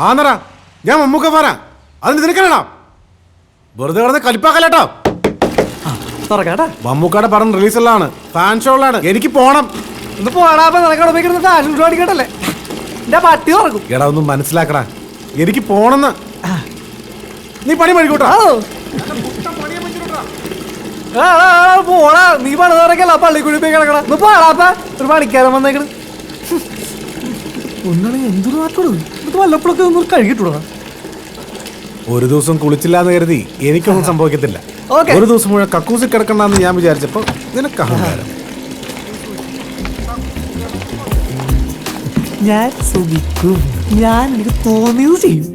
ആന്നറ ഞാൻ മമ്മൂക്ക പറ അതിന് നിനക്കണോ വെറുതെ കിടന്ന് കലിപ്പാക്കല്ലേട്ടോ. മമ്മൂക്കയുടെ പടം റിലീസുള്ളതാണ്, ഫാൻ ഷോകളാണ്, എനിക്ക് പോണം. എടാ ഒന്നും മനസ്സിലാക്കടാ, എനിക്ക് പോണെന്ന്. നീ പണി പഠിക്കൂട്ടാ. പോടാ, നീ പണിതറക്കല്ല പള്ളിക്കുഴി പോയി കിടക്കണ. ഒന്ന് പാടാപ്പ ഒരു പണിക്കാരൻ വന്നേക്കണ്. ഒന്നാണെങ്കിൽ എന്തൊരു നാട്ടോട് ഇത് വല്ലപ്പോഴൊക്കെ ഒന്ന് കഴുകിട്ടുടാ. ഒരു ദിവസം കുളിച്ചില്ലാന്ന് കരുതി എനിക്കൊന്നും സംഭവിക്കത്തില്ല. ഒരു ദിവസം മുഴുവൻ കക്കൂസി കിടക്കണ്ടെന്ന് ഞാൻ വിചാരിച്ചപ്പോ നിനക്ക് അഹങ്കാരം. ഞാൻ സുഖിക്കും, ഞാൻ എനിക്ക് തോന്നിയത് ചെയ്യും.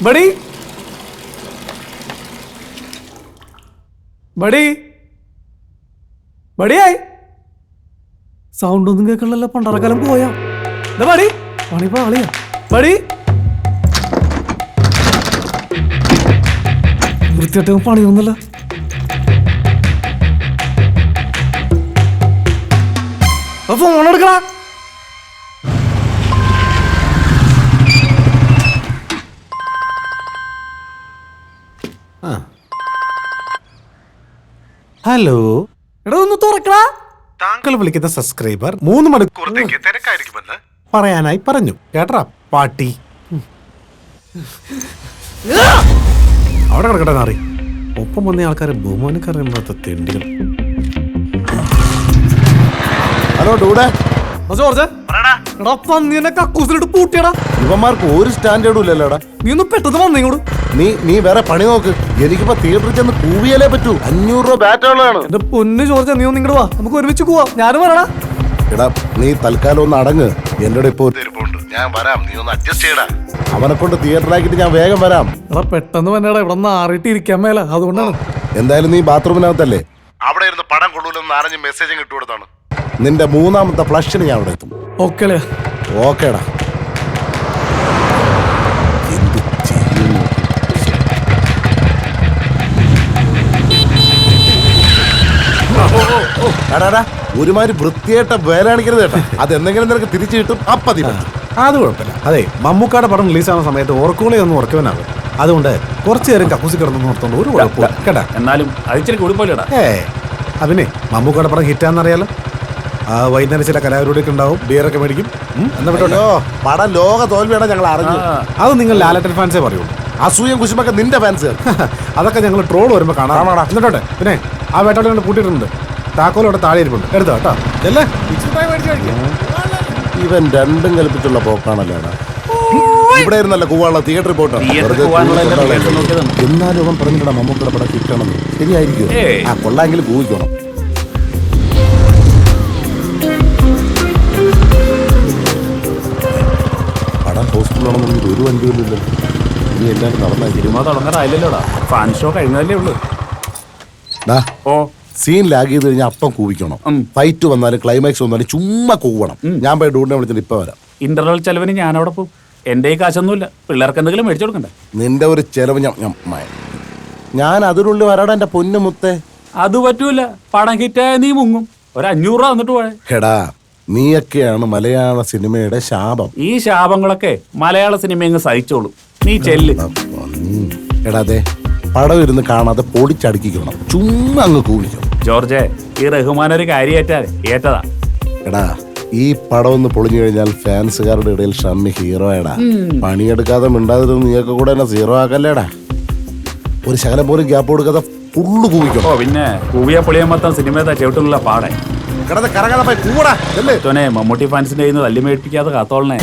ബഡി ബഡി ബടിയായി സൗണ്ട് ഒന്നും കേൾക്കണല്ലോ. പണ്ടറക്കാലം പോയാ ബടി പണിപ്പോ ആളിയാ. ബടി വൃത്തിയായിട്ട് പണിയൊന്നുമല്ല. ഫോൺ എടുക്കണ. ഹലോ, എടാ ഒന്ന് തുറക്കടാ. താങ്കൾ വിളിക്കുന്ന സബ്സ്ക്രൈബർ 3 മണിക്കൂറത്തേക്ക് തിരക്കായിരിക്കുമെന്ന് പറയാനായി പറഞ്ഞു. കേട്ടറാ പാട്ടി. അവിടെ കിടക്കട്ടെ നാറി. ഒപ്പം വന്ന ആൾക്കാരെ ബഹുമാനക്കാരല്ലാത്ത തെണ്ടികൾ. Hello dude, കക്കൂസിലിട്ട് പൂട്ടിയടാ. ഇവന്മാർക്ക് ഒരു സ്റ്റാൻഡേർഡും ഇല്ലല്ലോടാ. നീ ഒന്ന് പെട്ടെന്ന് വന്നീങ്ങോട്. നീ വേറെ പണി നോക്ക്. എനിക്കിപ്പോ തിയേറ്ററിൽ ചെന്ന് കൂവിയാലേ പറ്റൂ. 500 രൂപ ബാറ്റുള്ളതാണ്. എന്റെ പൊന്ന് ജോർജ്, നീ ഒന്ന് ഇങ്ങോട്ട് വാ, നമുക്ക് ഒരുമിച്ച് പോവാം. ഞാനും വരണ. എടാ നീ തൽക്കാലം ഒന്ന് അടങ്ങ്. എന്റെ ഇപ്പൊ ഞാൻ വരാം, നീ ഒന്ന് അഡ്ജസ്റ്റ് ചെയ്യടാ. അവനെ കൊണ്ട് തിയേറ്ററിലാക്കിട്ട് ഞാൻ വേഗം വരാം. എടാ പെട്ടെന്ന് വന്നേടാ, ഇവിടെ മാറിയിട്ട് ഇരിക്കാൻ മേല, അതുകൊണ്ടാണ്. എന്തായാലും നീ ബാത്റൂമിനകത്തല്ലേ? അവിടെ ഇരുന്ന് പടം കൊള്ളൂലെന്ന് അറിഞ്ഞ് മെസ്സേജും കിട്ടുകൊടുത്താണ്. നിന്റെ 3ാമത്തെ ഫ്ലഷിന് ഞാൻ അവിടെ എത്തും. ഓക്കേടാ. ഓക്കേടാ. എന്ത് ചെയ്യും? ഒരുമാതിരി വൃത്തിയായിട്ട വേലാണിക്കരുത് കേട്ടാ. അതെന്തെങ്കിലും നിനക്ക് തിരിച്ചു കിട്ടും. അപ്പതി അത് കുഴപ്പമില്ല. അതെ, മമ്മൂക്കാടെ പടം റിലീസാവുന്ന സമയത്ത് ഓർക്കൂളി ഒന്നും ഉറക്കുവാനാകും. അതുകൊണ്ട് കുറച്ചു നേരം കക്കൂസി കിടന്നു ഓർത്തോണ്ട് ഒരു കുഴപ്പമില്ല കേട്ടാ. എന്നാലും അഴിച്ചിരി കൂടിപ്പോയില്ലടാ. അതിനെ മമ്മൂക്കാടെ പടം ഹിറ്റാന്നറിയാലോ. വൈകുന്നേരം ചില കലാപരിപാടിയൊക്കെ ഉണ്ടാവും, ബിയറൊക്കെ മേടിക്കും. എന്നാ വിട്ടോ, പടം ലോക തോൽവിയാണ് ഞങ്ങൾ അറിഞ്ഞു. അത് നിങ്ങൾ ലാലട്ടൻ ഫാൻസേ പറയുള്ളൂ. അസൂയം കുശുമൊക്കെ നിന്റെ ഫാൻസ്. അതൊക്കെ ഞങ്ങൾ ട്രോൾ വരുമ്പോൾ കാണാം. എന്നിട്ടോട്ടെ, പിന്നെ ആ വേട്ടോടെ കൊണ്ട് കൂട്ടിയിട്ടുണ്ട്. താക്കോൽ അവിടെ താഴെ ഇരിപ്പുണ്ട്, എടുത്തോ കേട്ടോ. അല്ലേ ഇവൻ രണ്ടും കൽപ്പിച്ചുള്ള പോക്കാണല്ലേടാ. ഇവിടെ ഇരുന്നല്ല കൂവാനുള്ള തിയേറ്ററിൽ പോട്ടോ. എന്നാലും അവൻ പറഞ്ഞിട്ടാ മമ്മൂക്കയുടെ പടം കിട്ടണമെന്ന്. ശരിയായിരിക്കും. ആ കൊള്ളാമെങ്കിലും കൂവിക്കണം. പടം ഹോസ്പിറ്റലാണെന്നുണ്ടെങ്കിൽ ഒരു വണ്ടിയില്ലല്ലോ. ഇനി എല്ലാവരും നടന്നാൽ സിനിമ തുടങ്ങാറായില്ലല്ലോടാ. ഫാൻ ഷോ കഴിഞ്ഞതല്ലേ ഉള്ളു. സീൻ ലാഗ് ചെയ്ത് കഴിഞ്ഞാൽ അപ്പം കൂവിക്കണം. ഫൈറ്റ് വന്നാലും ക്ലൈമാക്സ് വന്നാലും ചുമ്മാ കൂവണം. ഞാൻ പോയി ഡൂഡിനെ വിളിച്ചിട്ട് ഇപ്പൊ വരാം. ഇന്റർവൽ ചെലവിന് ഞാൻ അവിടെ പോകും. എന്റെ ഈ കാശൊന്നുമില്ല. പിള്ളേർക്ക് എന്തെങ്കിലും മേടിച്ചു കൊടുക്കണ്ടേ? നിന്റെ ഒരു ചെലവ് ഞാൻ അതിനുള്ളിൽ വരാടാ എന്റെ പൊന്നു മുത്തേ. അത് പറ്റൂല. പടം ഹിറ്റായ നീ മുങ്ങും. ഒരു 500 രൂപ വന്നിട്ട് പോയെ. എടാ നീയൊക്കെയാണ് മലയാള സിനിമയുടെ ശാപം. ഈ ശാപങ്ങളൊക്കെ മലയാള സിനിമ അങ്ങ് സഹിച്ചോളൂ. നീ ചെല്ല്. എടാ അതെ, പടം ഇരുന്ന് കാണാതെ പൊടിച്ചടുക്കിക്കണം. ചുമ്മാ അങ്ങ് കൂവിക്കണം. ജോർജെ, ഈ റഹ്മാൻ ഒരു കാര്യേറ്റാ ഏറ്റതാ. എടാ ഈ പടം ഒന്ന് പൊളിഞ്ഞു കഴിഞ്ഞാൽ ഫാൻസുകാരുടെ ഇടയിൽ ഷമ്മി ഹീറോയടാ. പണിയെടുക്കാതെ മിണ്ടാതിരുന്ന് നീയൊക്കെ കൂടെ എന്നെ സീറോ ആക്കല്ലേടാ. ഒരു ശകലം പോലും ഗ്യാപ്പ് കൊടുക്കാതെ ഫുള്ള് കൂവിക്കണം. ഓ പിന്നെ കൂവിയ പൊളിയാൻ മൊത്തം സിനിമ ചവിട്ടുള്ള പാടെ കിടന്ന് കറങ്ങാതെ പോയി കൂടാ. മമ്മൂട്ടി ഫാൻസിന്റെ കയ്യിൽ നിന്ന് തല്ലി മേടിപ്പിക്കാതെ കാത്തോളണേ.